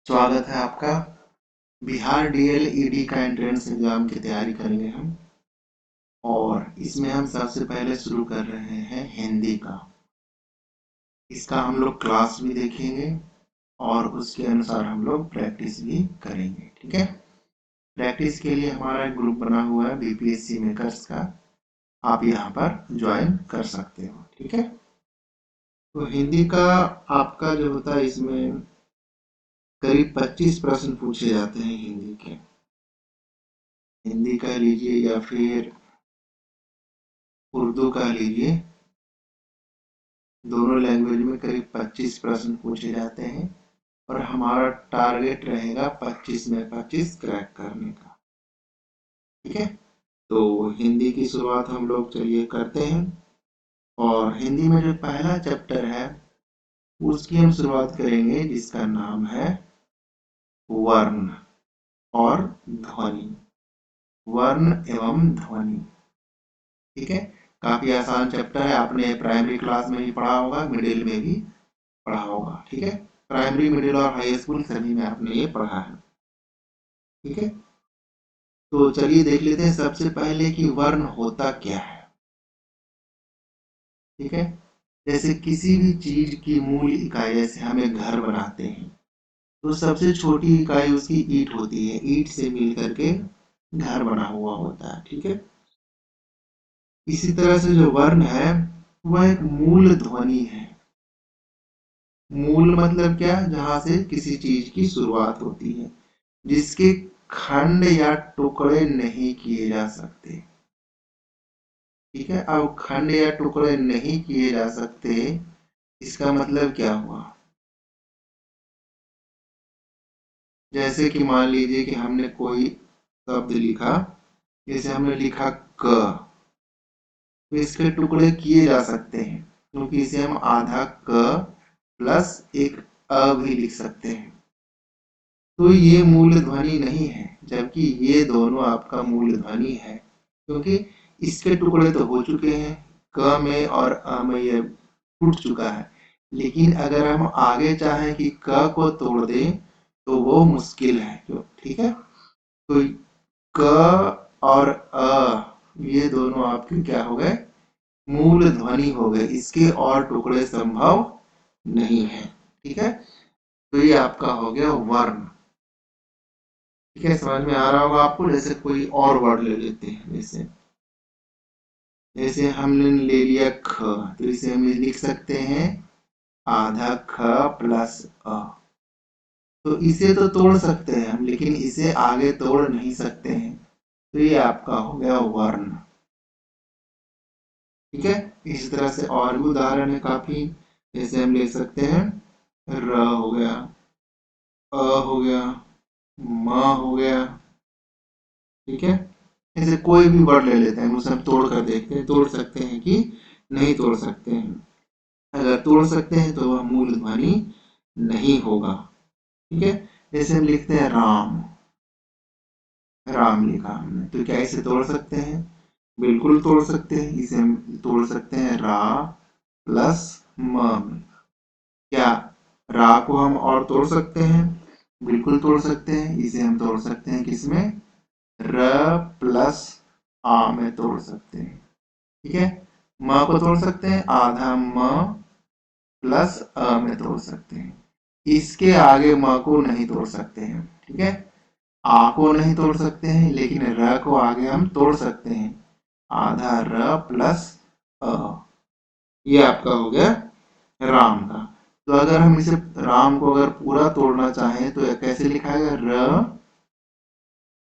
स्वागत है आपका। बिहार डीएल ईडी का एंट्रेंस एग्जाम की तैयारी करेंगे हम। और इसमें हम सबसे पहले शुरू कर रहे हैं हिंदी का। इसका हम लोग क्लास भी देखेंगे और उसके अनुसार हम लोग प्रैक्टिस भी करेंगे। ठीक है। प्रैक्टिस के लिए हमारा एक ग्रुप बना हुआ है बीपीएससी मेकर्स का। आप यहाँ पर ज्वाइन कर सकते हो। ठीक है। तो हिंदी का आपका जो होता है इसमें करीब 25 प्रश्न पूछे जाते हैं हिंदी के। हिंदी का लीजिए या फिर उर्दू का लीजिए, दोनों लैंग्वेज में करीब 25 प्रश्न पूछे जाते हैं और हमारा टारगेट रहेगा 25 में 25 क्रैक करने का। ठीक है। तो हिंदी की शुरुआत हम लोग चलिए करते हैं। और हिंदी में जो पहला चैप्टर है उसकी हम शुरुआत करेंगे, जिसका नाम है वर्ण और ध्वनि। वर्ण एवं ध्वनि। ठीक है। काफी आसान चैप्टर है, आपने प्राइमरी क्लास में भी पढ़ा होगा, मिडिल में भी पढ़ा होगा। ठीक है। प्राइमरी, मिडिल और हाई स्कूल सभी में आपने ये पढ़ा है। ठीक है। तो चलिए देख लेते हैं सबसे पहले कि वर्ण होता क्या है। ठीक है। जैसे किसी भी चीज की मूल इकाई, जैसे हम एक घर बनाते हैं तो सबसे छोटी इकाई उसकी ईंट होती है। ईंट से मिल करके घर बना हुआ होता है। ठीक है। इसी तरह से जो वर्ण है वह एक मूल ध्वनि है। मूल मतलब क्या? जहां से किसी चीज की शुरुआत होती है, जिसके खंड या टुकड़े नहीं किए जा सकते। ठीक है। अब खंड या टुकड़े नहीं किए जा सकते, इसका मतलब क्या हुआ? जैसे कि मान लीजिए कि हमने कोई शब्द लिखा, जैसे हमने लिखा क, तो इसके टुकड़े किए जा सकते हैं, क्योंकि इसे हम आधा क प्लस एक अ भी लिख सकते हैं। तो ये मूल ध्वनि नहीं है, जबकि ये दोनों आपका मूल ध्वनि है, क्योंकि इसके टुकड़े तो हो चुके हैं। क में और अ में ये टूट चुका है। लेकिन अगर हम आगे चाहें कि क को तोड़ दें तो वो मुश्किल है। क्यों? ठीक है। तो क और अ ये दोनों आपके क्या हो गए? मूल ध्वनि हो गए। इसके और टुकड़े संभव नहीं है। ठीक है। तो ये आपका हो गया वर्ण। ठीक है। समझ में आ रहा होगा आपको। जैसे कोई और वर्ड ले लेते हैं, जैसे जैसे हमने ले लिया ख, तो इसे हम लिख सकते हैं आधा ख प्लस अ। तो इसे तो तोड़ सकते हैं हम, लेकिन इसे आगे तोड़ नहीं सकते हैं। तो ये आपका हो गया वर्ण। ठीक है। इसी तरह से और भी उदाहरण है काफी। जैसे हम ले सकते हैं र हो गया, अ हो गया, म हो गया। ठीक है। ऐसे कोई भी वर्ड ले लेते हैं, उसे हम तोड़ कर देखते हैं, तोड़ सकते हैं कि नहीं तोड़ सकते हैं। अगर तोड़ सकते हैं तो वह मूल ध्वनि नहीं होगा। ठीक है। जैसे हम लिखते हैं राम, राम लिखा हमने, तो क्या इसे तोड़ सकते हैं? बिल्कुल तोड़ सकते हैं। इसे हम तोड़ सकते हैं रा प्लस म में। क्या रा को हम और तोड़ सकते हैं? बिल्कुल तोड़ सकते हैं। इसे हम तोड़ सकते हैं किसमें? र प्लस आ में तोड़ सकते हैं। ठीक है। म को तोड़ सकते हैं आधा म प्लस अ में तोड़ सकते हैं। इसके आगे म को नहीं तोड़ सकते हैं। ठीक है। आ को नहीं तोड़ सकते हैं, लेकिन र को आगे हम तोड़ सकते हैं, आधा र प्लस अ। ये आपका हो गया राम का। तो अगर हम इसे राम को अगर पूरा तोड़ना चाहें तो यह कैसे लिखा जाएगा? र,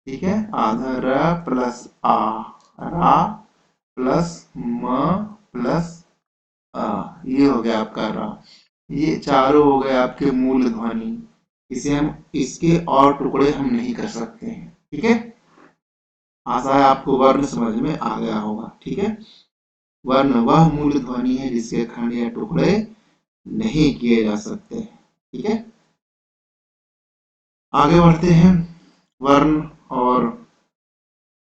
ठीक है, आधा र प्लस आ, रा प्लस म प्लस अ। ये हो गया आपका रा। ये चारों हो गए आपके मूल ध्वनि। इसे हम, इसके और टुकड़े हम नहीं कर सकते हैं। ठीक है। आशा है आपको वर्ण समझ में आ गया होगा। ठीक है। वर्ण वह मूल ध्वनि है जिसके खंड या टुकड़े नहीं किए जा सकते। ठीक है। आगे बढ़ते हैं। वर्ण और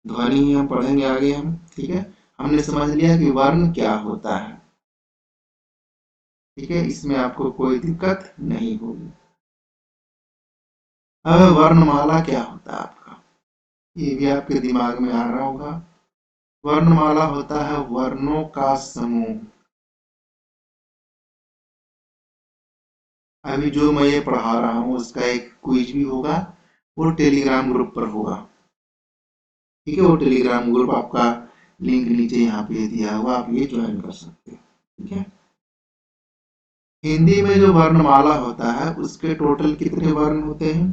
ध्वनि हम पढ़ेंगे आगे हम। ठीक है। हमने समझ लिया कि वर्ण क्या होता है। ठीक है। इसमें आपको कोई दिक्कत नहीं होगी। अब वर्णमाला क्या होता है आपका, ये भी आपके दिमाग में आ रहा होगा। वर्णमाला होता है वर्णों का समूह। अभी जो मैं ये पढ़ा रहा हूँ उसका एक क्विज भी होगा, वो टेलीग्राम ग्रुप पर होगा। ठीक है, वो टेलीग्राम ग्रुप आपका लिंक नीचे यहाँ पे दिया हुआ, आप ये ज्वाइन कर सकते हैं। ठीक है, हिंदी में जो वर्णमाला होता है उसके टोटल कितने वर्ण होते हैं?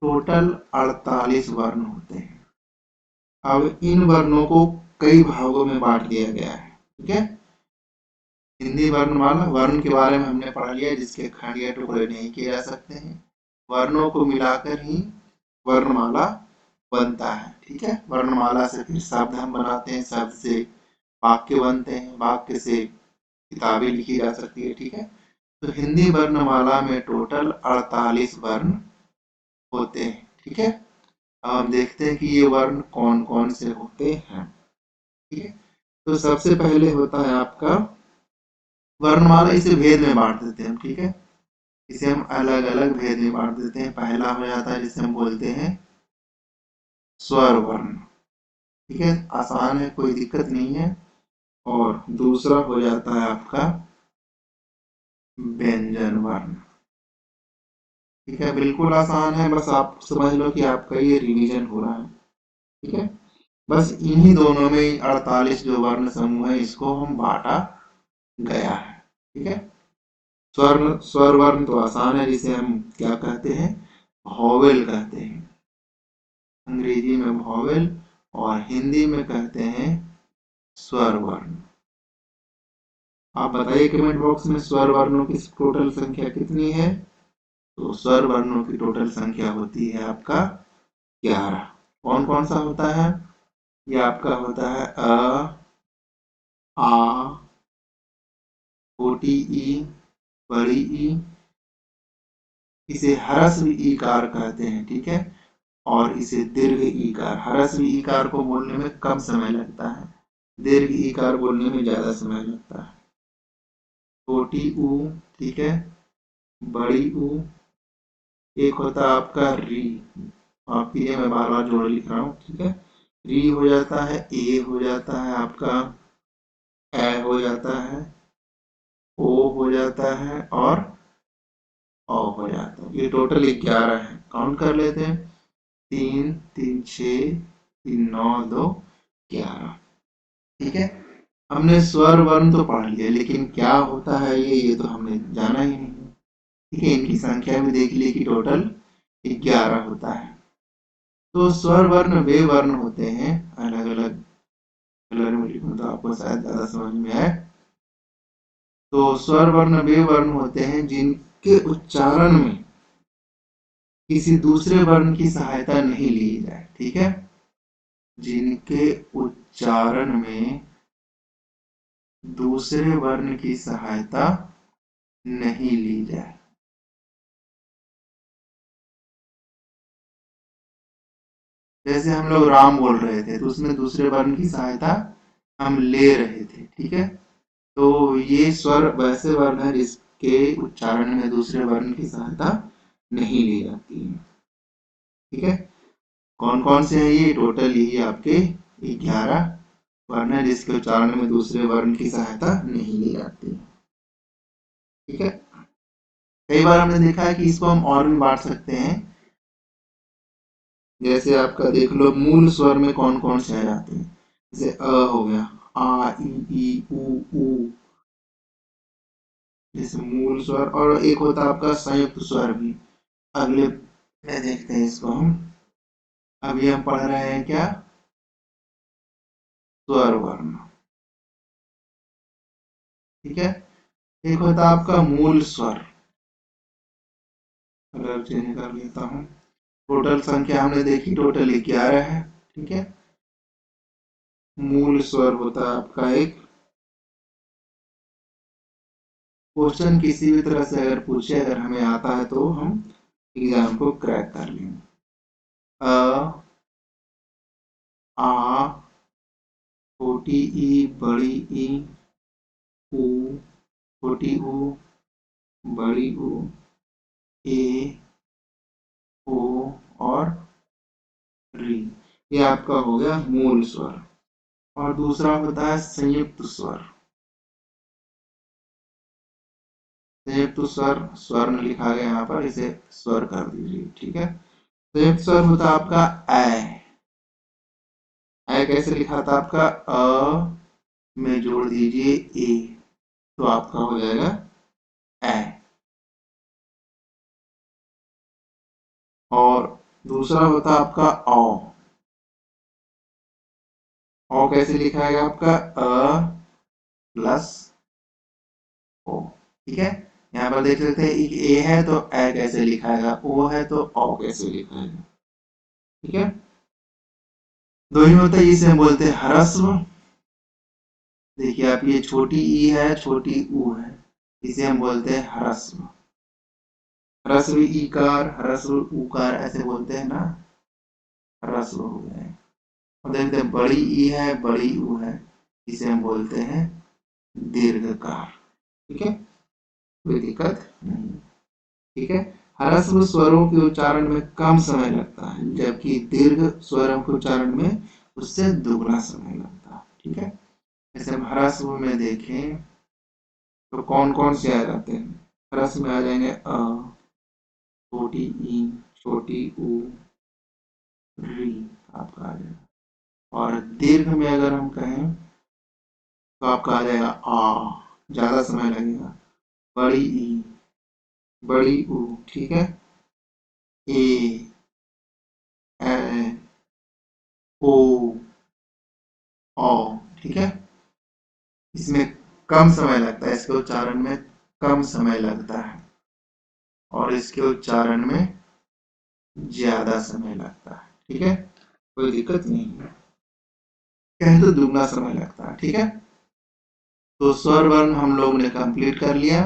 टोटल 48 वर्ण होते हैं। अब इन वर्णों को कई भागों में बांट दिया गया है। ठीक है, हिंदी वर्णमाला, वर्ण के बारे में हमने पढ़ लिया, जिसके खंड या टुकड़े नहीं किए जा सकते हैं। वर्णों को मिलाकर ही वर्णमाला बनता है। ठीक है, वर्णमाला से फिर शब्द हम बनाते हैं, शब्द से वाक्य बनते हैं, वाक्य से किताबें लिखी जा सकती है। ठीक है, तो हिंदी वर्णमाला में टोटल 48 वर्ण होते हैं। ठीक है, अब हम देखते हैं कि ये वर्ण कौन कौन से होते हैं। ठीक है, तो सबसे पहले होता है आपका वर्णमाला, इसे भेद में बांट देते हैं हम। ठीक है, इसे हम अलग अलग भेद में बांट देते हैं। पहला हो जाता है जिसे हम बोलते हैं स्वर वर्ण। ठीक है, आसान है, कोई दिक्कत नहीं है। और दूसरा हो जाता है आपका व्यंजन वर्ण। ठीक है, बिल्कुल आसान है, बस आप समझ लो कि आपका ये रिवीजन हो रहा है। ठीक है, बस इन्हीं दोनों में 48 जो वर्ण समूह है इसको हम बांटा गया है। ठीक है, स्वर वर्ण तो आसान है, जिसे हम क्या कहते हैं, वॉवेल कहते हैं। अंग्रेजी में वॉवेल और हिंदी में कहते हैं स्वर वर्ण। आप बताइए कमेंट बॉक्स में स्वर वर्णों की टोटल संख्या कितनी है? तो स्वर वर्णों की टोटल संख्या होती है आपका 11। कौन कौन सा होता है? ये आपका होता है आ, छोटी ई, बड़ी ई, इसे ह्रस्व ईकार कहते हैं। ठीक है, और इसे दीर्घ ईकार। ह्रस्व ईकार को बोलने में कम समय लगता है, दीर्घ ईकार बोलने में ज्यादा समय लगता है। छोटी ऊ, ठीक है, बड़ी ऊ, एक होता है आपका री, आपकी ये मैं बार बार जोड़ लिख रहा हूँ। ठीक है, री हो जाता है, ए हो जाता है आपका, ए हो जाता है, ओ हो जाता है, और ओ हो जाता है। ये टोटल 11 है, काउंट कर लेते हैं। 3 3 6 3 9 2 11। ठीक है, हमने स्वर वर्ण तो पढ़ लिया, लेकिन क्या होता है ये तो हमने जाना ही नहीं। ठीक है, इनकी संख्या भी देख ली कि टोटल 11 होता है। तो स्वर वर्ण वे वर्ण होते हैं, अलग अलग कलर में लिखूं तो आपको शायद ज्यादा समझ में आए। तो स्वर वर्ण वे वर्ण होते हैं जिनके उच्चारण में किसी दूसरे वर्ण की सहायता नहीं ली जाए। ठीक है, जिनके उच्चारण में दूसरे वर्ण की सहायता नहीं ली जाए। जैसे हम लोग राम बोल रहे थे तो उसमें दूसरे वर्ण की सहायता हम ले रहे थे। ठीक है, तो ये स्वर वैसे वर्ण है जिसके उच्चारण में दूसरे वर्ण की सहायता नहीं ली जाती है। ठीक है, कौन कौन से हैं ये? टोटल यही आपके 11 वर्ण है जिसके उच्चारण में दूसरे वर्ण की सहायता नहीं ली जाती है। ठीक है, कई बार हमने देखा है कि इसको हम और भी बांट सकते हैं। जैसे आपका देख लो, मूल स्वर में कौन कौन से आ जाते हैं। जैसे हो गया, आ ई ऊ ऊ, जैसे मूल स्वर। और एक होता है आपका संयुक्त स्वर भी, अगले में देखते हैं इसको हम। अभी हम पढ़ रहे हैं क्या? स्वर वर्ण। ठीक है, एक होता है आपका मूल स्वर। कलर चेंज कर लेता हूँ। टोटल संख्या हमने देखी, टोटल 11 है। ठीक है, मूल स्वर होता है आपका एक। क्वेश्चन किसी भी तरह से अगर पूछे, अगर हमें आता है तो हम एग्जाम को क्रैक कर लेंगे। अ, आ, छोटी ई, बड़ी ई, ऊ, छोटी ऊ, बड़ी ऊ, ए, आपका हो गया मूल स्वर। और दूसरा होता है संयुक्त स्वर। संयुक्त स्वर, स्वर्ण लिखा गया यहाँ पर, इसे स्वर कर दीजिए, ठीक है। संयुक्त स्वर होता है आपका ऐ। ऐ कैसे लिखा था आपका, अ में जोड़ दीजिए ए, तो आपका हो जाएगा ऐ। और दूसरा होता है आपका औ। औ कैसे लिखा है आपका, अ प्लस ओ, ठीक है। यहाँ पर देख सकते हैं ए है तो ए कैसे लिखाएगा, ओ है तो औ कैसे लिखाएगा, ठीक है। दो ही होता है, इसे हम बोलते हैं ह्रस्व। देखिए आप, ये छोटी ई है, छोटी ऊ है, इसे हम बोलते हैं ह्रस्व। ह्रस्व ईकार, ह्रस्व उकार ऐसे बोलते हैं ना, ह्रस्व हो गए। और देखते हैं बड़ी ई है, बड़ी ऊ है, इसे हम बोलते हैं दीर्घकार, ठीक है। कोई दिक्कत नहीं, ठीक है। ह्रस्व स्वरों के उच्चारण में कम समय लगता है, जबकि दीर्घ स्वरों के उच्चारण में उससे दुगना समय लगता है, ठीक है। जैसे हम ह्रस्व में देखें तो कौन कौन से आ जाते हैं, ह्रस्व में आ जाएंगे अ, छोटी ई, छोटी ऊ, री आपका आ जाएगा। और दीर्घ में अगर हम कहें तो आपका आ जाएगा आ, ज्यादा समय लगेगा। बड़ी ई, बड़ी ऊ, ठीक है। ए, ए, ओ, ओ, ठीक है। इसमें कम समय लगता है, इसके उच्चारण में कम समय लगता है, और इसके उच्चारण में ज्यादा समय लगता है, ठीक है। कोई दिक्कत नहीं है, कहे तो दुगना समय लगता है, ठीक है। तो स्वर वर्ण हम लोग ने कंप्लीट कर लिया।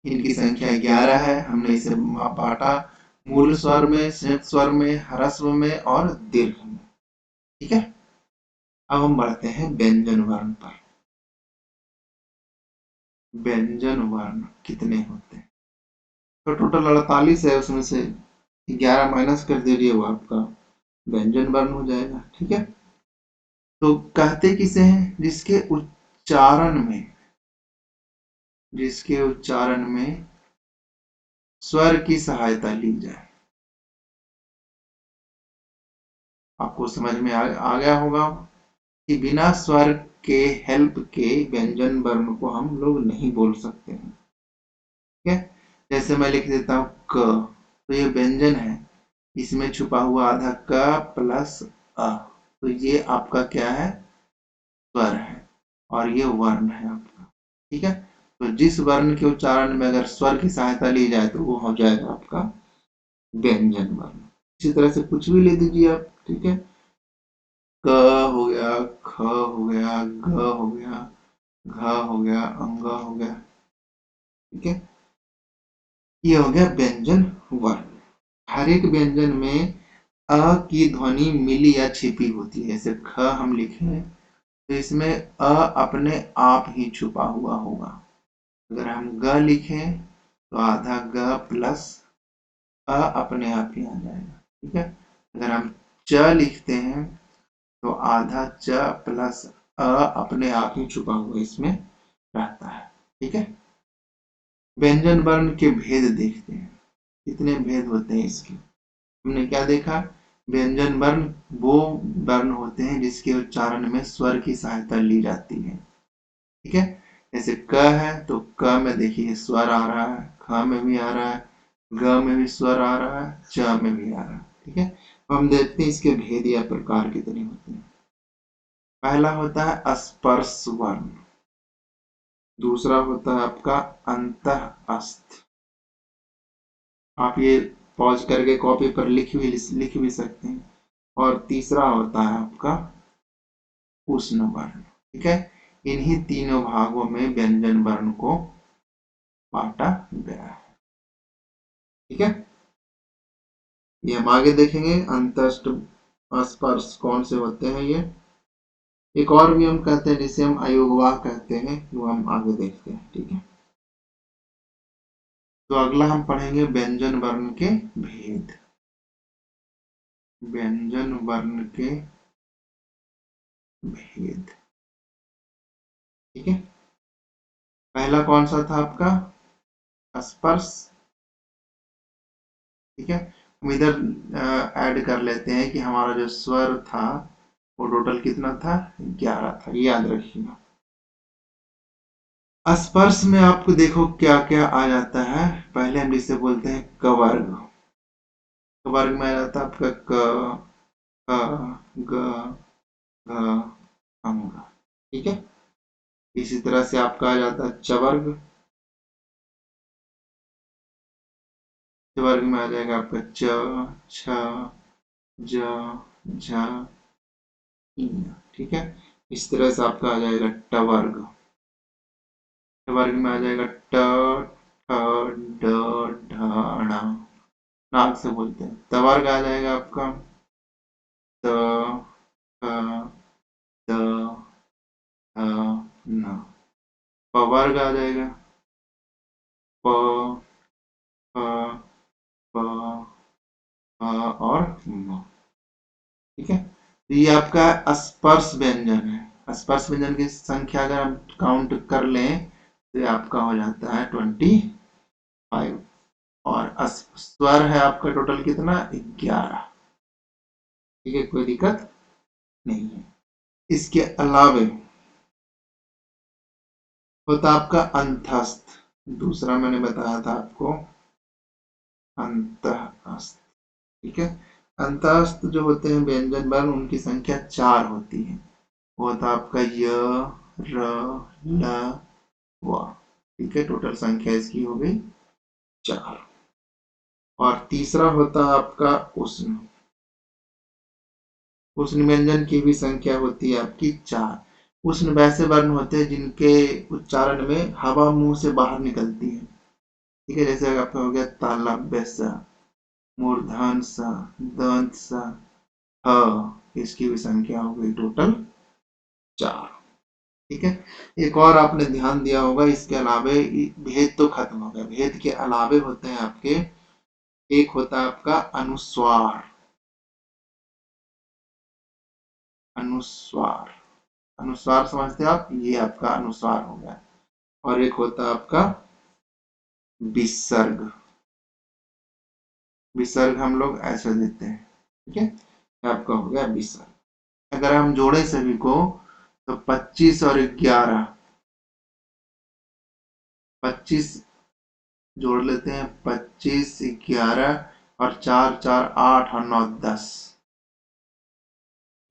इनकी संख्या 11 है। हमने इसे बांटा मूल स्वर में, संयुक्त स्वर में, ह्रस्व में और दीर्घ में, ठीक है। अब हम बढ़ते हैं व्यंजन वर्ण पर। व्यंजन वर्ण कितने होते हैं, तो टोटल 48 है, उसमें से 11 माइनस कर दीजिए, वो आपका व्यंजन वर्ण हो जाएगा, ठीक है। तो कहते किसे हैं, जिसके उच्चारण में स्वर की सहायता ली जाए। आपको समझ में आ गया होगा कि बिना स्वर के हेल्प के व्यंजन वर्ण को हम लोग नहीं बोल सकते हैं, ठीक है। जैसे मैं लिख देता हूं क, तो ये व्यंजन है, इसमें छुपा हुआ आधा क प्लस अ, तो ये आपका क्या है, स्वर है, और ये वर्ण है आपका, ठीक है। तो जिस वर्ण के उच्चारण में अगर स्वर की सहायता ली जाए तो वो हो जाएगा आपका व्यंजन वर्ण। इसी तरह से कुछ भी ले दीजिए आप, ठीक है। क हो गया, ख हो गया, ग हो गया, घ हो गया, अंग हो गया, ठीक है। ये हो गया व्यंजन वर्ण। हर एक व्यंजन में अ की ध्वनि मिली या छिपी होती है। जैसे ख हम लिखे तो इसमें अ अपने आप ही छुपा हुआ होगा। अगर हम ग लिखें तो आधा ग प्लस अ अपने आप ही आ जाएगा, ठीक है। अगर हम च लिखते हैं तो आधा च प्लस अ अपने आप ही छुपा हुआ इसमें रहता है, ठीक है। व्यंजन वर्ण के भेद देखते हैं, कितने भेद होते हैं इसके। हमने क्या देखा, व्यंजन वर्ण वो वर्ण होते हैं जिसके उच्चारण में स्वर की सहायता ली जाती है, ठीक है। जैसे क है तो क में देखिए स्वर आ रहा है, ख में भी आ रहा है, ग में भी स्वर आ रहा है, च में भी आ रहा है, ठीक है। तो हम देखते हैं इसके भेद या प्रकार कितने होते हैं। पहला होता है स्पर्श वर्ण, दूसरा होता है आपका अंतःस्थ। आप ये पॉज करके कॉपी पर लिख भी सकते हैं। और तीसरा होता है आपका उष्ण वर्ण, ठीक है। इन्हीं तीनों भागों में व्यंजन वर्ण को बांटा गया है, ठीक है। ये हम आगे देखेंगे अंतस्थ स्पर्श कौन से होते हैं। ये एक और भी हम कहते हैं जिसे हम अयोगवाह कहते हैं, वो हम आगे देखते हैं, ठीक है। तो अगला हम पढ़ेंगे व्यंजन वर्ण के भेद। व्यंजन वर्ण के भेद। ठीक है, पहला कौन सा था आपका? स्पर्श। ठीक है, हम इधर ऐड कर लेते हैं कि हमारा जो स्वर था वो टोटल कितना था? 11 था, ये याद रखिएगा। स्पर्श में आपको देखो क्या क्या आ जाता है। पहले हम जिसे बोलते हैं कवर्ग। कवर्ग में आ जाता है आपका ग घ अंग। ठीक है, इसी तरह से आपका आ जाता है चवर्ग। चवर्ग में आ जाएगा आपका च, छ, ज, झ, इ। ठीक है, इस तरह से आपका आ जाएगा टवर्ग। वर्ग में आ जाएगा ट, ठ, ड, ढ, ण। नाक से बोलते हैं। तवर्ग आ जाएगा आपका त, थ, द, ध, न। पवर्ग आ जाएगा प, फ, प, फ और म। ठीक है, तो ये आपका स्पर्श व्यंजन है। स्पर्श व्यंजन की संख्या अगर हम काउंट कर लें तो ये आपका हो जाता है 25। और स्वर है आपका टोटल कितना? 11। ठीक है, कोई दिक्कत नहीं है। इसके अलावे होता आपका अंतस्थ। दूसरा मैंने बताया था आपको अंतस्थ। ठीक है, अंतस्थ जो होते हैं व्यंजन वर्ण, उनकी संख्या 4 होती है। वो होता आपका य, र, ल, व। ठीक है, टोटल संख्या इसकी हो गई 4। और तीसरा होता आपका उष्ण। उष्ण व्यंजन की भी संख्या होती है आपकी 4। उष्ण वैसे वर्ण होते हैं जिनके उच्चारण में हवा मुंह से बाहर निकलती है। ठीक है, जैसे आपका हो गया तालव्य स, मूर्धन स, दंत स, ह। इसकी भी संख्या हो गई टोटल 4। ठीक है, एक और आपने ध्यान दिया होगा, इसके अलावे भेद तो खत्म हो गया। भेद के अलावे होते हैं आपके, एक होता है आपका अनुस्वार। अनुस्वार, अनुस्वार समझते हैं आप? ये आपका अनुस्वार हो गया। और एक होता है आपका विसर्ग। विसर्ग हम लोग ऐसे देते हैं। ठीक है, ये आपका हो गया विसर्ग। अगर हम जोड़े सभी को तो 25 और 11, 25 जोड़ लेते हैं। 25, 11 और 4, 4, 8 और 9, 10।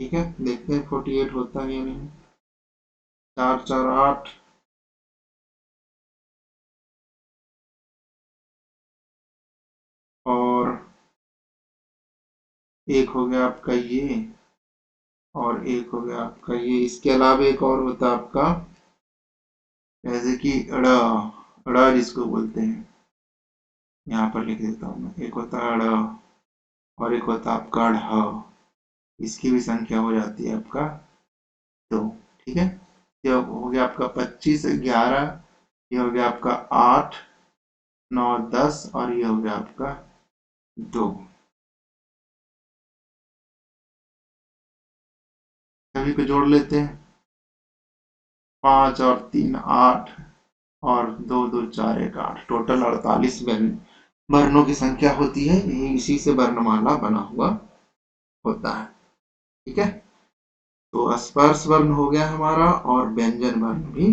ठीक है, देखते हैं 48 होता है या नहीं। 4, 4, 8 और एक हो गया आपका ये, और एक हो गया आपका ये। इसके अलावा एक और होता है आपका, जैसे कि ड़, ड़ जिसको बोलते हैं, यहाँ पर लिख देता हूँ मैं। एक होता है ड़ और एक होता है आपका ढ। इसकी भी संख्या हो जाती है आपका 2। ठीक है, ये हो गया आपका 25, 11, ये हो गया आपका 8, 9, 10 और ये हो गया आपका 2। सभी को जोड़ लेते हैं। 5 और 3, 8 और 2, 2, 4, 1, 8। टोटल 48 वर्णों की संख्या होती है। इसी से वर्णमाला बना हुआ होता है। ठीक है, तो स्पर्श वर्ण हो गया हमारा और व्यंजन वर्ण भी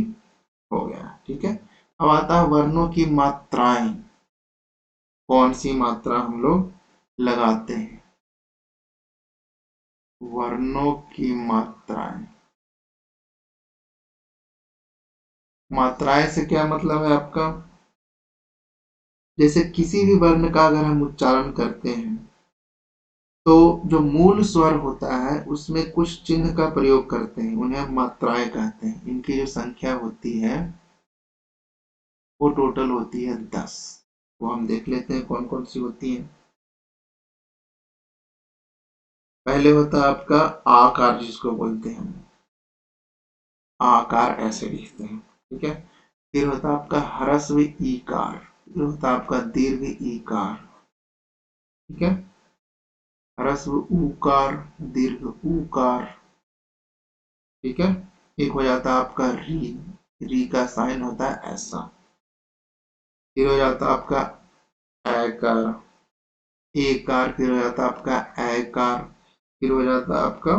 हो गया। ठीक है, अब आता है वर्णों की मात्राएं। कौन सी मात्रा हम लोग लगाते हैं? वर्णों की मात्राएं। मात्राएं से क्या मतलब है आपका? जैसे किसी भी वर्ण का अगर हम उच्चारण करते हैं तो जो मूल स्वर होता है उसमें कुछ चिन्ह का प्रयोग करते हैं, उन्हें हम मात्राएं कहते हैं। इनकी जो संख्या होती है वो टोटल होती है 10। वो हम देख लेते हैं कौन कौन सी होती है। पहले होता है आपका आकार, जिसको बोलते हैं हम आकार, ऐसे लिखते हैं। ठीक है, फिर होता है आपका ह्रस्व ईकार, फिर होता है आपका दीर्घ ईकार। ठीक है, ह्रस्व उकार, दीर्घ उकार, ठीक है। एक हो जाता है आपका री, री का साइन होता है ऐसा। फिर हो जाता है आपका एकार, एकार। फिर हो जाता है आपका एकार। फिर हो जाता है आपका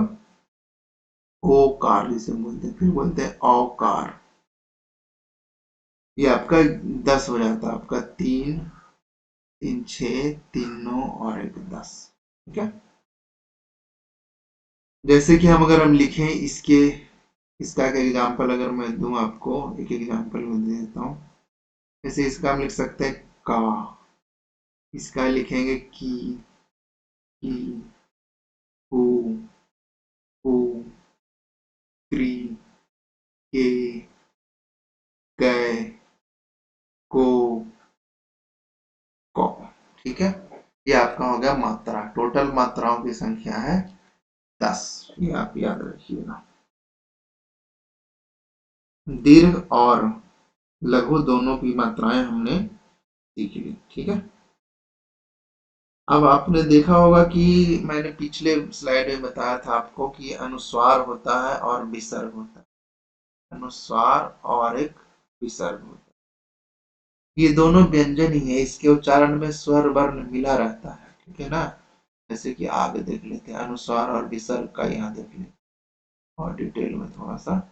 ओकार, जिसे बोलते हैं, फिर बोलते हैं औकार। ये आपका 10 हो जाता है आपका, 3 3 6 3 9 और एक 10। ठीक है। जैसे कि अगर हम लिखें इसके, इसका एक एग्जांपल अगर मैं दूं आपको, एक एग्जांपल मैं दे देता हूँ। जैसे इसका हम लिख सकते हैं का, इसका लिखेंगे की, कू, कू, क्री, के, कै, को, को। ठीक है। ये आपका हो गया मात्रा। टोटल मात्राओं की संख्या है 10। ये आप याद रखिएगा। दीर्घ और लघु दोनों की मात्राएं हमने सीख ली। ठीक है। अब आपने देखा होगा कि मैंने पिछले स्लाइड में बताया था आपको कि अनुस्वार होता है और विसर्ग होता है। अनुस्वार और एक विसर्ग होता है। ये दोनों व्यंजन ही है, इसके उच्चारण में स्वर वर्ण मिला रहता है। ठीक है ना। जैसे कि आगे देख लेते हैं अनुस्वार और विसर्ग का, यहाँ देख लेते और डिटेल में थोड़ा सा।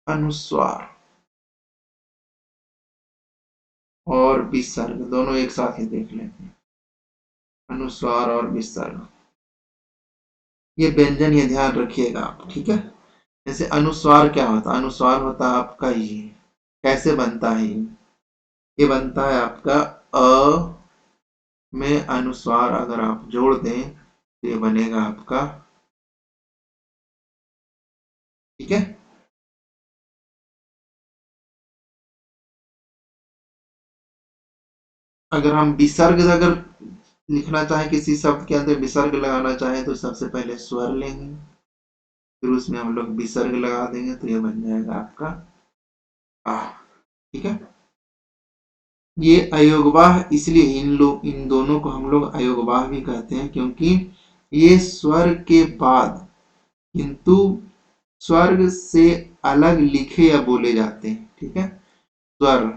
अनुस्वार और विसर्ग दोनों एक साथ ही देख लेते हैं। अनुस्वार और विसर्ग, ये व्यंजन, ये ध्यान रखिएगा आप। ठीक है। जैसे अनुस्वार क्या होता है? अनुस्वार होता है आपका ये, कैसे बनता है ये बनता है आपका अ में अनुस्वार अगर आप जोड़ दें तो ये बनेगा आपका। ठीक है। अगर हम विसर्ग अगर लिखना चाहें, किसी शब्द के अंदर विसर्ग लगाना चाहें, तो सबसे पहले स्वर लेंगे, फिर उसमें हम लोग विसर्ग लगा देंगे तो ये बन जाएगा आपका आ। ठीक है। ये अयोगवाह, इसलिए इन दोनों को हम लोग अयोगवाह भी कहते हैं, क्योंकि ये स्वर के बाद किंतु स्वर्ग से अलग लिखे या बोले जाते हैं। ठीक है। स्वर,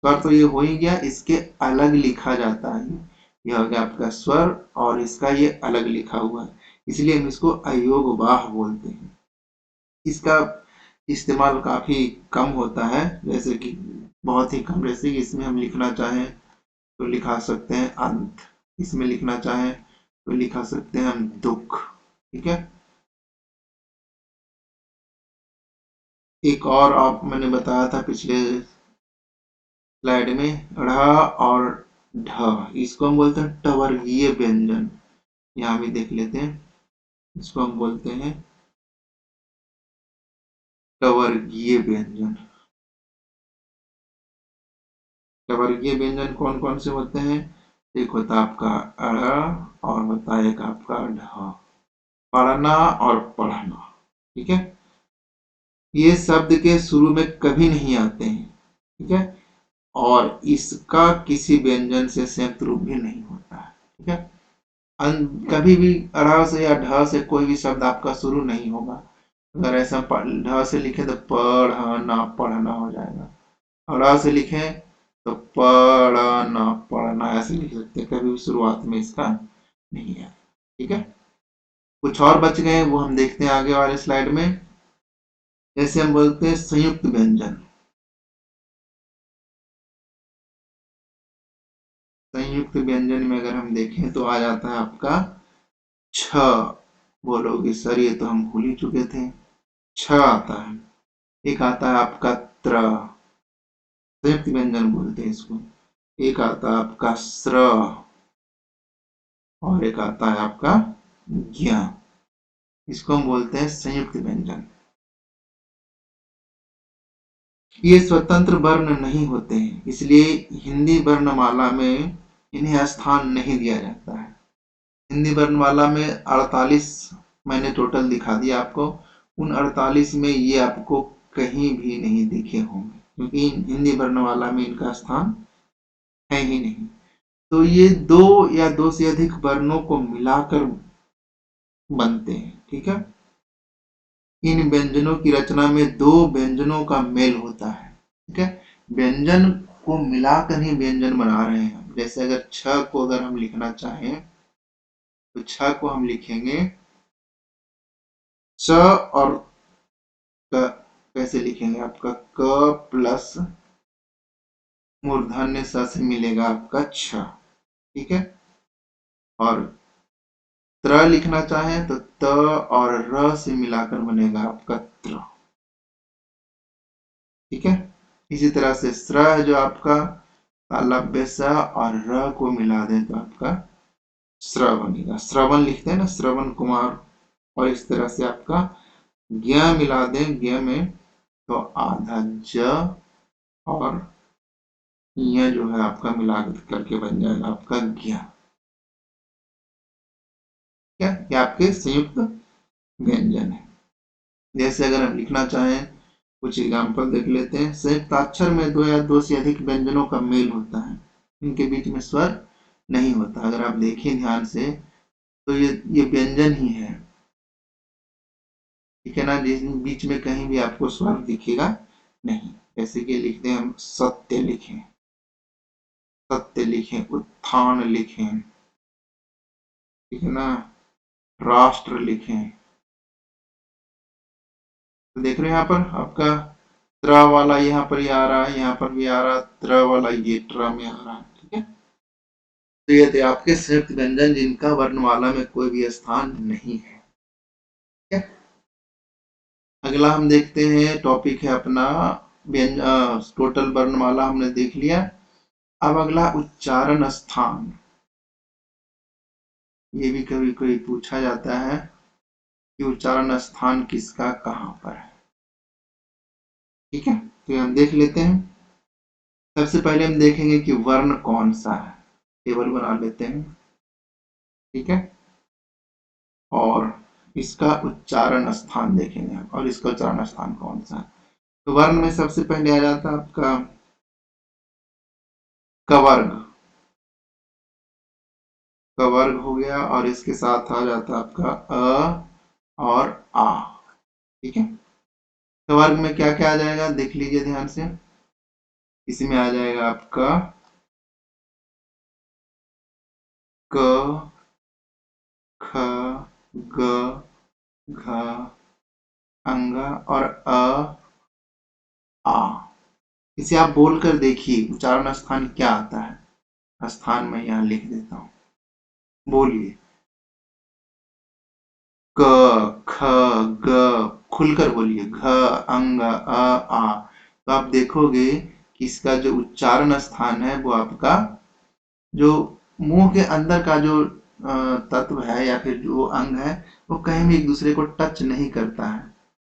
स्वर तो ये हो ही गया, इसके अलग लिखा जाता है। यह हो गया आपका स्वर और इसका ये अलग लिखा हुआ है, इसलिए हम इसको अयोगवाह बोलते हैं। इसका इस्तेमाल काफी कम होता है, जैसे कि बहुत ही कम। जैसे कि इसमें हम लिखना चाहें तो लिखा सकते हैं अंत, इसमें लिखना चाहें तो लिखा सकते हैं हम दुख। ठीक है। एक और आप, मैंने बताया था पिछले स्लाइड में, ढ़ और ढ, इसको हम बोलते हैं टवर्गीय व्यंजन। यहाँ भी देख लेते हैं, इसको हम बोलते हैं टवर्गीय व्यंजन। टवर्गीय व्यंजन कौन कौन से होते हैं? एक होता है आपका अ और होता है एक आपका ढ, पढ़ना और पढ़ना। ठीक है। ये शब्द के शुरू में कभी नहीं आते हैं। ठीक है। और इसका किसी व्यंजन से संयुक्त रूप भी नहीं होता है। ठीक है। कभी भी अ से या ढ से कोई भी शब्द आपका शुरू नहीं होगा। अगर ऐसा ढ से लिखे तो पढ़ना, पढ़ना हो जाएगा। और अ से लिखे तो पढ़ना, पढ़ना ऐसे लिख सकते हैं। कभी भी शुरुआत में इसका नहीं है। ठीक है। कुछ और बच गए, वो हम देखते हैं आगे वाले स्लाइड में। जैसे हम बोलते हैं संयुक्त व्यंजन। संयुक्त व्यंजन में अगर हम देखें तो आ जाता है आपका छ। बोलोगे सर ये तो हम भूल ही चुके थे। छ आता है। एक आता है आपका त्र, संयुक्त व्यंजन बोलते हैं इसको। एक आता है आपका स्र और एक आता है आपका ज्ञ, इसको हम बोलते हैं संयुक्त व्यंजन। ये स्वतंत्र वर्ण नहीं होते हैं, इसलिए हिंदी वर्णमाला में इन्हें स्थान नहीं दिया जाता है। हिंदी वर्णमाला में 48 मैंने टोटल दिखा दिया आपको। उन 48 में ये आपको कहीं भी नहीं दिखे होंगे, क्योंकि हिंदी वर्णमाला में इनका स्थान है ही नहीं। तो ये दो या दो से अधिक वर्णों को मिलाकर बनते हैं। ठीक है, इन व्यंजनों की रचना में दो व्यंजनों का मेल होता है। ठीक है, व्यंजन को मिलाकर ही व्यंजन बना रहे हैं हम। जैसे अगर छ को अगर हम लिखना चाहें तो छ को हम लिखेंगे च और क। कैसे लिखेंगे? आपका क प्लस मूर्धन्य स से मिलेगा आपका छ। ठीक है, और त्र लिखना चाहें तो त और र से मिलाकर बनेगा आपका त्र। ठीक है, इसी तरह से स्र है जो आपका तालव्य स और र को मिला दें तो आपका श्र बनेगा। श्रवण लिखते हैं ना, श्रवण कुमार। और इस तरह से आपका ज्ञ मिला दें, ज्ञ में तो आधा ज और य जो है आपका मिला करके बन जाएगा आपका ज्ञ। क्या ये आपके संयुक्त व्यंजन है। जैसे अगर हम लिखना चाहें, कुछ एग्जाम्पल देख लेते हैं। संयुक्ताक्षर में दो या दो से अधिक व्यंजनों का मेल होता है, इनके बीच में स्वर नहीं होता। अगर आप देखें ध्यान से तो ये व्यंजन ही है। ठीक है ना, जिस बीच में कहीं भी आपको स्वर दिखेगा नहीं। जैसे कि लिखते हैं हम सत्य लिखें, सत्य लिखें, उत्थान लिखें, ठीक है ना, राष्ट्र लिखें। तो देख रहे हैं यहाँ पर आपका त्र वाला यहाँ पर ही आ रहा है, यहाँ पर भी आ रहा है, त्र वाला ये ट्र में आ रहा है। ठीक है, तो ये थे आपके संयुक्त व्यंजन जिनका वर्णमाला में कोई भी स्थान नहीं है। ठीक है, अगला हम देखते हैं, टॉपिक है अपना टोटल वर्णमाला हमने देख लिया। अब अगला उच्चारण स्थान। ये भी कभी कोई पूछा जाता है कि उच्चारण स्थान किसका कहाँ पर है। ठीक है, तो हम देख लेते हैं। सबसे पहले हम देखेंगे कि वर्ण कौन सा है, टेबल बना लेते हैं। ठीक है, और इसका उच्चारण स्थान देखेंगे और इसका उच्चारण स्थान कौन सा है। तो वर्ण में सबसे पहले आ जाता है आपका कवर्ग। कवर्ग हो गया और इसके साथ आ जाता है आपका अ और आ। ठीक है, कवर्ग में क्या क्या आ जाएगा देख लीजिए ध्यान से। इसमें आ जाएगा आपका क, ख, ग, घ, अंग और आ। इसे आप बोलकर देखिए उच्चारण स्थान क्या आता है। स्थान में यहाँ लिख देता हूं, बोलिए। क, ख, ग, खुलकर बोलिए, घ, अंग, आ। तो आप देखोगे कि इसका जो उच्चारण स्थान है वो आपका जो मुंह के अंदर का जो तत्व है या फिर जो अंग है वो कहीं भी एक दूसरे को टच नहीं करता है।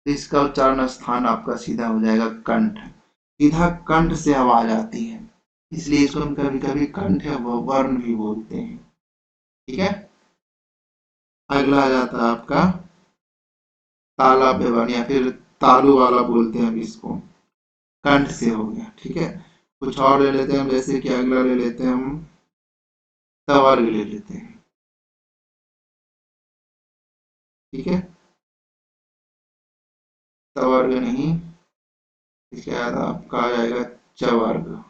तो इसका उच्चारण स्थान आपका सीधा हो जाएगा कंठ। सीधा कंठ से आवाज आती है, इसलिए इसको हम कभी कभी कंठ वर्ण भी बोलते हैं। ठीक है, अगला आ जाता है आपका ताला व्यवहार या फिर तालु वाला बोलते हैं हम इसको, कंठ से हो गया। ठीक है, कुछ और ले लेते हैं हम, जैसे कि अगला ले लेते हैं हम तवर्ग ले लेते हैं। ठीक है, तवर्ग नहीं, इसके बाद आपका आ जाएगा चवर्ग।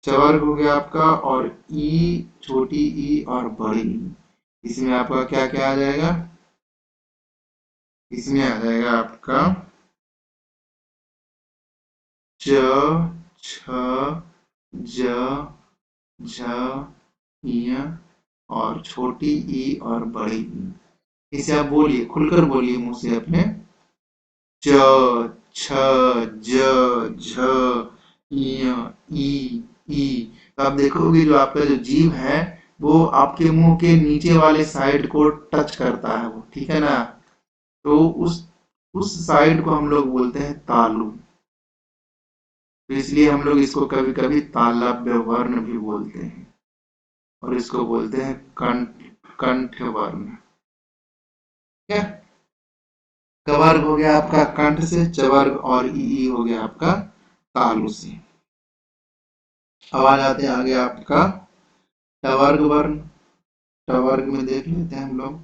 चवर्ग हो गया आपका, और ई, छोटी ई और बड़ी ई, इसमें आपका क्या क्या आ जाएगा? इसमें आ जाएगा आपका च, छ, ज, झ, य और छोटी ई और बड़ी ई। इसे आप बोलिए, खुलकर बोलिए मुंह से अपने। च, छ, ज, झ, य, ई। तो आप देखोगे जो आपका जो जीभ है वो आपके मुंह के नीचे वाले साइड को टच करता है वो, ठीक है ना। तो उस साइड को हम लोग बोलते हैं तालु। तो इसलिए हम लोग इसको कभी कभी तालव्य वर्ण भी बोलते हैं और इसको बोलते हैं कंठ, कंठ वर्ण। ठीक है, कवर्ग हो गया आपका कंठ से, चवर्ग और ई हो गया आपका तालु से। अब आ जाते हैं आगे आपका टवर्ग वर्ण। ट वर्ग में देख लेते हैं हम लोग।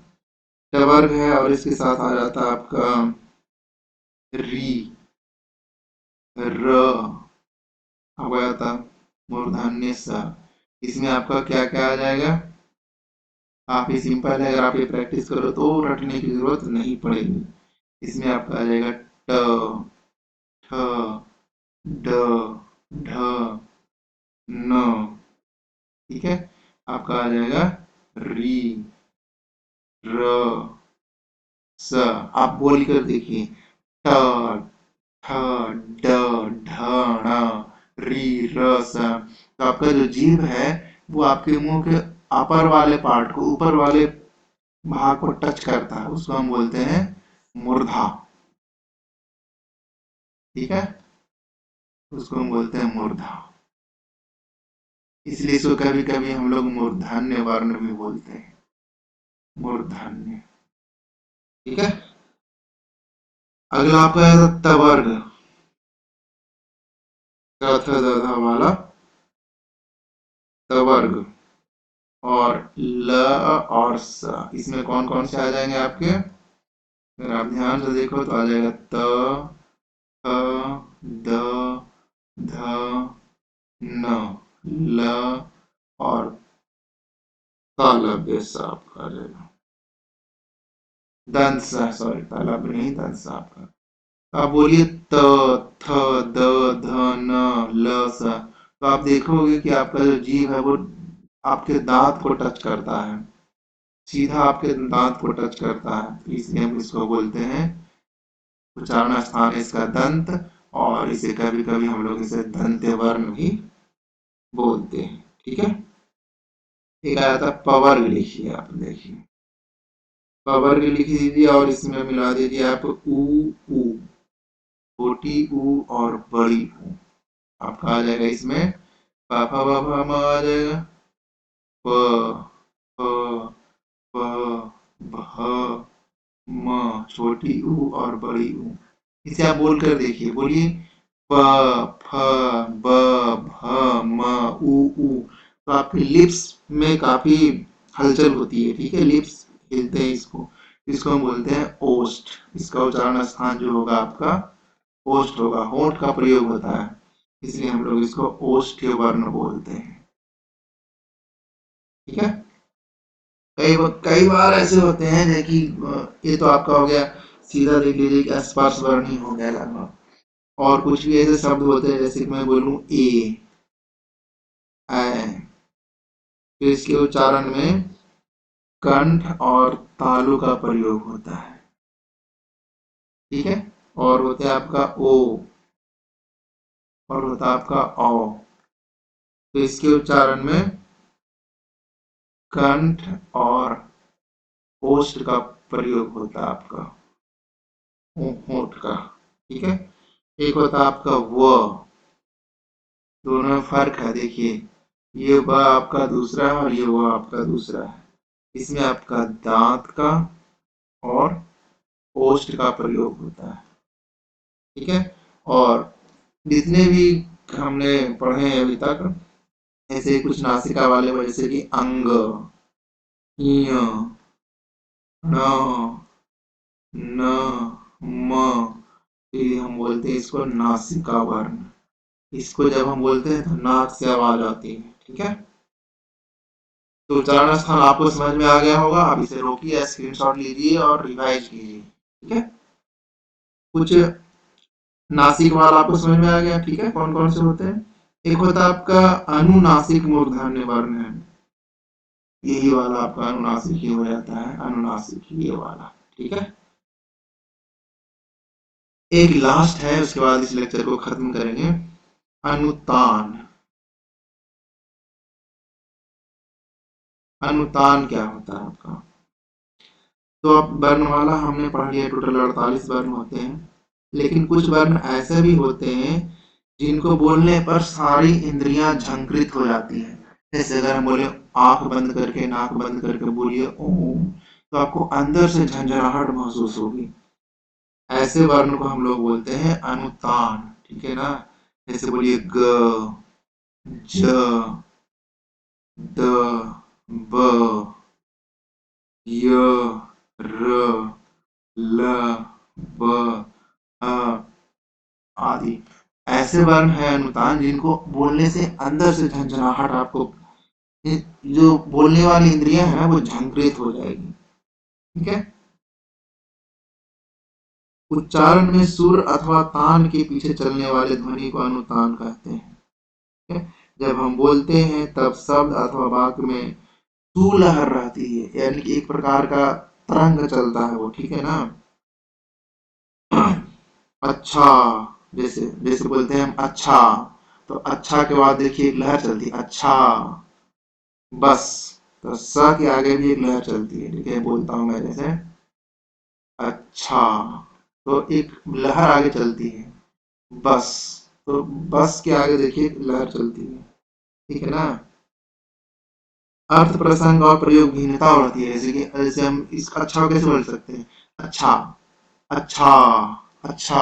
ट वर्ग है और इसके साथ आ जाता है आपका री, र, अब आया था मूर्धन्य स। इसमें आपका क्या क्या आ जाएगा? आप ये सिंपल है, अगर आप ये प्रैक्टिस करो तो रटने की जरूरत नहीं पड़ेगी। इसमें आपका आ जाएगा ट, ठ, ड, ढ, न, ठीक है। आपका आ जाएगा री, र, स। आप बोल कर देखिए, ट, ठ, ड, ढ, ण, री, र, स। तो आपका जो जीभ है वो आपके मुंह के अपर वाले पार्ट को, ऊपर वाले भाग को टच करता है, उसको हम बोलते हैं मूर्धा, ठीक है। उसको हम बोलते हैं मूर्धा। इसलिए इसको कभी कभी हम लोग मूर्धन्य वर्ण भी बोलते हैं, मूर्धन्य, ठीक है। अगला आपका है तवर्ग, थ थ द ध वाला तवर्ग। और ल और स, इसमें कौन कौन से आ जाएंगे आपके? अगर आप ध्यान से देखो तो आ जाएगा त, थ, द, ध, न, ल और तालव्य स आपका आ जाएगा। दंत स, सॉरी तालव्य नहीं, दंत स आपका। तो आप बोलिए त, थ, द, ध, न, ल, स। तो आप देखोगे कि आपका जो जीभ है वो आपके दांत को टच करता है, सीधा आपके दांत को टच करता है, तो इसलिए हम इसको बोलते हैं, उच्चारण स्थान है इसका दंत, और इसे कभी कभी हम लोग इसे दंत्य वर्ण भी बोलते हैं, ठीक है। एक आया था पवर्ग, लिखिए आप, देखिए पवर्ग लिख दीजिए और इसमें मिला दीजिए आप ऊ, छोटी ऊ और बड़ी ऊ। आपका आ जाएगा इसमें प फ ब भ म आ जाएगा, प, फ, प, भ, म, छोटी ऊ और बड़ी ऊ। इसे आप बोल कर देखिए, बोलिए प, फ, ब, भ, म, ऊ। तो आपके लिप्स में काफी हलचल होती है, ठीक है, लिप्स हिलते हैं, इसको हम बोलते हैं ओष्ठ। इसका उच्चारण स्थान जो होगा आपका ओष्ठ होगा, होंठ का प्रयोग होता है, इसलिए हम लोग इसको ओष्ठ्य वर्ण बोलते हैं, ठीक है। कई बार ऐसे होते हैं देखिए, ये तो आपका हो गया, सीधा देख लीजिए कि स्पर्श वर्ण ही हो गया लगभग। और कुछ भी ऐसे शब्द होते हैं जैसे कि मैं बोलूं ए, ऐ, तो इसके उच्चारण में कंठ और तालु का प्रयोग होता है, ठीक है। और होता है आपका ओ, और होता है आपका औ। तो इसके उच्चारण में कंठ और ओष्ठ का प्रयोग होता है आपका, होंठ का, ठीक है। एक होता है आपका व, दोनों में फर्क है, देखिए ये व आपका दूसरा है और ये व आपका दूसरा है। इसमें आपका दांत का और ओष्ठ का प्रयोग होता है, ठीक है। और जितने भी हमने पढ़े हैं अभी तक, ऐसे कुछ नासिका वाले, जैसे कि अंग, य, न, न, म, ये हम बोलते हैं इसको नासिका वर्ण। इसको जब हम बोलते हैं तो नाक से आवाज आती है, ठीक है। तो उच्चारण स्थान आपको समझ में आ गया होगा, आप इसे रोकिए, स्क्रीनशॉट लीजिए और रिवाइज कीजिए, ठीक है। कुछ नासिक वाला आपको समझ में आ गया, ठीक है, कौन कौन से होते हैं। एक होता है आपका अनुनासिक मूर्धन्य वर्ण है, यही वाला आपका अनुनासिक ही हो जाता है, अनुनासिक ये वाला, ठीक है। एक लास्ट है, उसके बाद इस लेक्चर को खत्म करेंगे, अनुतान। अनुतान क्या होता है आपका? तो अब वर्णमाला हमने पढ़ लिया, टोटल 48 वर्ण होते हैं, लेकिन कुछ वर्ण ऐसे भी होते हैं जिनको बोलने पर सारी इंद्रियां झंकृत हो जाती हैं। जैसे अगर हम बोले आंख बंद करके, नाक बंद करके बोलिए ओम, तो आपको अंदर से झंझनाहट महसूस होगी। ऐसे वर्ण को हम लोग बोलते हैं अनुतान, ठीक है ना। जैसे बोलिए ग, ज, द, ब, य, र, ल, ब, अ आदि। ऐसे वर्ण है अनुतान जिनको बोलने से अंदर से झंझनाहट आपको, जो बोलने वाली इंद्रियां है ना वो झंकृत हो जाएगी। ठीक है। उच्चारण में सुर अथवा तान के पीछे चलने वाले ध्वनि को अनुतान कहते हैं। ठीक है? जब हम बोलते हैं तब शब्द अथवा वाक्य में सुलहर रहती है, यानी कि एक प्रकार का तरंग चलता है वो। ठीक है ना। अच्छा, जैसे जैसे बोलते हैं हम अच्छा, तो अच्छा के बाद देखिए एक लहर चलती है, अच्छा। बस, तो स के आगे भी एक लहर चलती है। ठीक है, बोलता हूं मैं जैसे अच्छा, तो एक लहर आगे चलती है। बस, तो बस के आगे देखिए एक लहर चलती है। ठीक है ना। अर्थ प्रसंग और प्रयोग भिन्नता होती है, जैसे कि जैसे हम इस अच्छा को कैसे बोल सकते हैं, अच्छा, अच्छा, अच्छा।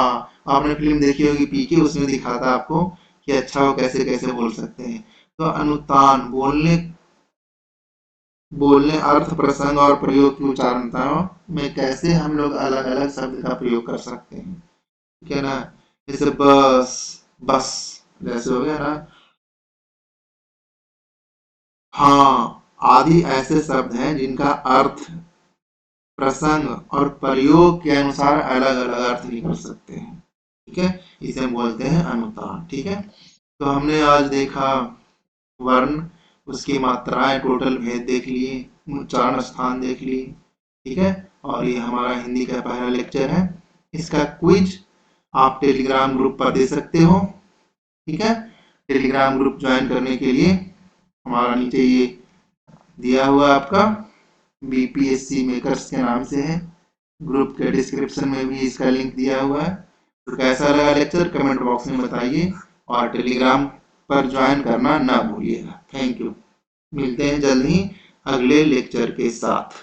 आपने फिल्म देखी होगी पीके, उसमें दिखाता आपको कि अच्छा को कैसे कैसे बोल सकते हैं। तो अनुतान बोलने बोलने अर्थ प्रसंग और प्रयोग की उच्चारणताओं में कैसे हम लोग अलग अलग शब्द का प्रयोग कर सकते हैं। ठीक है ना। जैसे बस, बस जैसे हो गया ना। हाँ, आदि ऐसे शब्द हैं जिनका अर्थ, प्रसंग और प्रयोग के अनुसार अलग अलग अर्थ निकल सकते हैं। ठीक है, इसे हम बोलते हैं अनुतान। ठीक है। तो हमने आज देखा वर्ण, उसकी मात्राएं, टोटल भेद देख लिए, उच्चारण स्थान देख लिए। ठीक है। और ये हमारा हिंदी का पहला लेक्चर है। इसका क्विज आप टेलीग्राम ग्रुप पर दे सकते हो। ठीक है। टेलीग्राम ग्रुप ज्वाइन करने के लिए हमारा नीचे ये दिया हुआ आपका बीपीएससी मेकर्स के नाम से है। ग्रुप के डिस्क्रिप्शन में भी इसका लिंक दिया हुआ है। तो कैसा लगा लेक्चर कमेंट बॉक्स में बताइए, और टेलीग्राम पर ज्वाइन करना ना भूलिएगा। Thank you. मिलते हैं जल्द ही अगले लेक्चर के साथ।